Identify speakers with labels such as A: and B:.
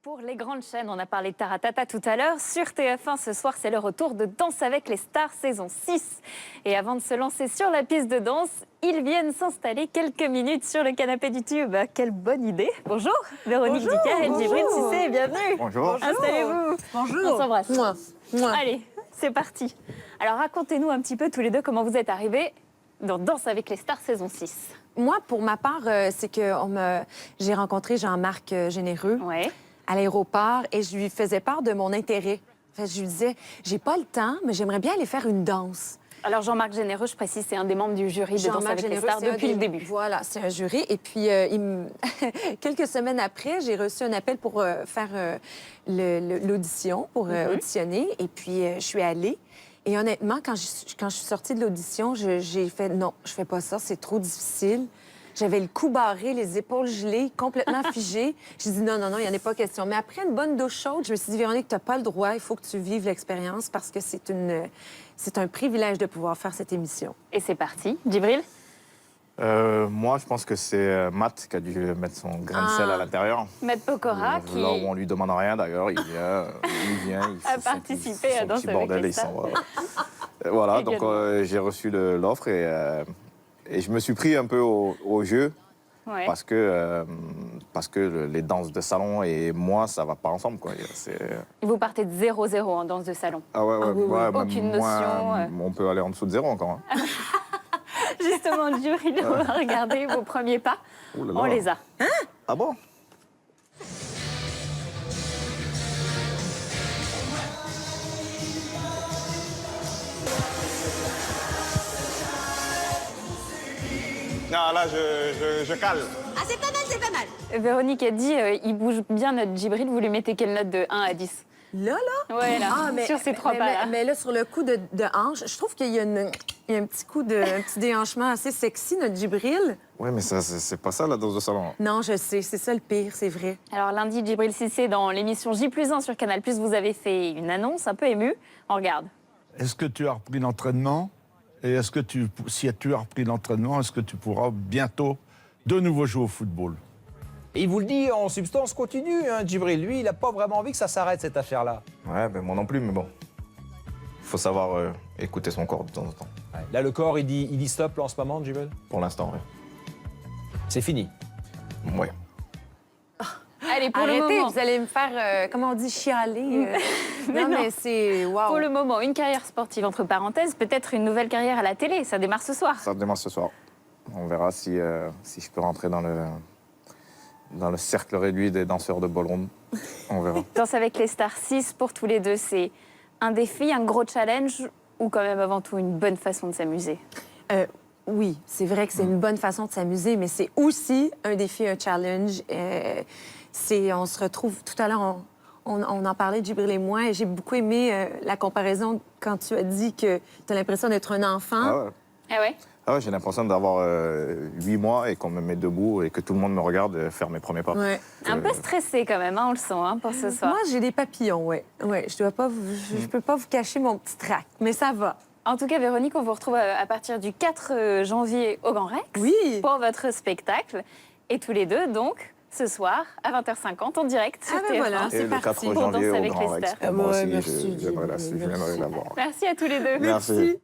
A: Pour les grandes chaînes, on a parlé de Taratata tout à l'heure. Sur TF1, ce soir, c'est le retour de Danse avec les stars, saison 6. Et avant de se lancer sur la piste de danse, ils viennent s'installer quelques minutes sur le canapé du tube. Quelle bonne idée. Bonjour, Véronique Dicker et Djibril Cissé, bienvenue.
B: Bonjour.
A: Installez-vous.
C: Bonjour.
A: On s'embrasse.
C: Moi.
A: Allez, c'est parti. Alors, racontez-nous un petit peu tous les deux comment vous êtes arrivés dans Danse avec les stars, saison 6.
C: Moi, pour ma part, c'est que j'ai rencontré Jean-Marc Généreux
A: Ouais.
C: à l'aéroport et je lui faisais part de mon intérêt. Fait, je lui disais, j'ai pas le temps, mais j'aimerais bien aller faire une danse.
A: Alors, Jean-Marc Généreux, je précise, c'est un des membres du jury de Danse
C: Jean-Marc
A: avec les
C: Généreux,
A: stars
C: c'est un
A: depuis
C: des-
A: le début.
C: Voilà, c'est un jury. Et puis, quelques semaines après, j'ai reçu un appel pour faire l'audition, pour auditionner. Et puis, je suis allée. Et honnêtement, quand je suis sortie de l'audition, j'ai fait non, je fais pas ça, c'est trop difficile. J'avais le cou barré, les épaules gelées, complètement figées. J'ai dit non, il n'y en a pas question. Mais après une bonne douche chaude, je me suis dit, Véronique, tu n'as pas le droit, il faut que tu vives l'expérience parce que c'est un privilège de pouvoir faire cette émission.
A: Et c'est parti. Djibril?
B: Moi, je pense que c'est Matt qui a dû mettre son grain de sel à l'intérieur.
A: Maître Pokora, qui
B: Là où on lui demande rien d'ailleurs, il vient, il
A: a
B: fait
A: participé à
B: son
A: Danse
B: petit
A: avec
B: bordel
A: les
B: et il s'en
A: stars.
B: va. Voilà, donc
A: Également.
B: j'ai reçu l'offre et je me suis pris un peu au jeu
A: Ouais.
B: parce que les danses de salon et moi, ça va pas ensemble, quoi.
A: Vous partez de 0-0 en danse de salon.
B: Ah ouais,
C: Ah oui, oui.
B: même
A: Aucune notion,
B: on peut aller en dessous de zéro encore. Hein.
A: Justement, le jury, on va regarder vos premiers pas.
B: Ouh là là.
A: On les a.
B: Ah bon?
D: Non, là, je cale.
E: Ah, c'est pas mal, c'est pas mal.
A: Véronique a dit, il bouge bien notre Djibril. Vous lui mettez quelle note de 1 à 10?
C: Là?
A: Ouais, là, sur ces trois pas-là.
C: Mais là, sur le coup de hanche, je trouve qu'il y a, il y a un petit déhanchement assez sexy, notre Djibril.
B: Ouais, mais ça, c'est pas ça la danse de salon.
C: Non, je sais, c'est ça le pire, c'est vrai.
A: Alors, lundi, Djibril Cissé, dans l'émission J+1 sur Canal+, vous avez fait une annonce un peu émue. On regarde.
F: Est-ce que tu as repris l'entraînement? Et est-ce que si tu as repris l'entraînement, est-ce que tu pourras bientôt de nouveau jouer au football?
G: Et il vous le dit en substance continue, hein, Djibril. Lui, il n'a pas vraiment envie que ça s'arrête, cette affaire-là.
B: Ouais, ben moi non plus, mais bon. Il faut savoir écouter son corps de temps en temps.
G: Ouais. Là, le corps, il dit stop là, en ce moment, Djibril.
B: Pour l'instant,
G: C'est fini.
B: ouais.
A: Allez, pour le
C: Arrêtez,
A: moment.
C: vous allez me faire, comment on dit, chialer. Non, mais c'est... Wow.
A: Pour le moment, une carrière sportive, entre parenthèses, peut-être une nouvelle carrière à la télé. Ça démarre ce soir.
B: Ça démarre ce soir. On verra si je peux rentrer dans le cercle réduit des danseurs de ballroom. On verra.
A: Danse avec les stars 6, pour tous les deux, c'est un défi, un gros challenge ou quand même avant tout une bonne façon de s'amuser?
C: Oui, c'est vrai que c'est une bonne façon de s'amuser, mais c'est aussi un défi, un challenge. On se retrouve... Tout à l'heure, on en parlait, Djibril et moi, et j'ai beaucoup aimé la comparaison quand tu as dit que tu as l'impression d'être un enfant.
B: Ah ouais,
A: Ah ouais?
B: ah ouais, j'ai l'impression d'avoir 8 mois et qu'on me met debout et que tout le monde me regarde faire mes premiers pas.
C: Ouais.
A: Un peu stressé quand même, hein, on le sent, hein, pour ce soir.
C: Moi, j'ai des papillons, oui. Ouais, je peux pas vous cacher mon petit trac, mais ça va.
A: En tout cas, Véronique, on vous retrouve à partir du 4 janvier au Grand Rex
C: Oui.
A: pour votre spectacle. Et tous les deux, donc, ce soir, à 20h50, en direct sur
C: Ah ben
A: TF1.
C: voilà.
B: Et
C: c'est
B: le 4
C: parti.
A: Pour
B: janvier
A: danser
B: au
A: avec
B: Grand
A: les
B: Rex.
A: stars.
B: Moi
C: Ouais,
B: aussi,
C: merci,
B: je viendrai
C: Djibril,
B: la voir.
A: Merci à tous les deux.
B: Merci.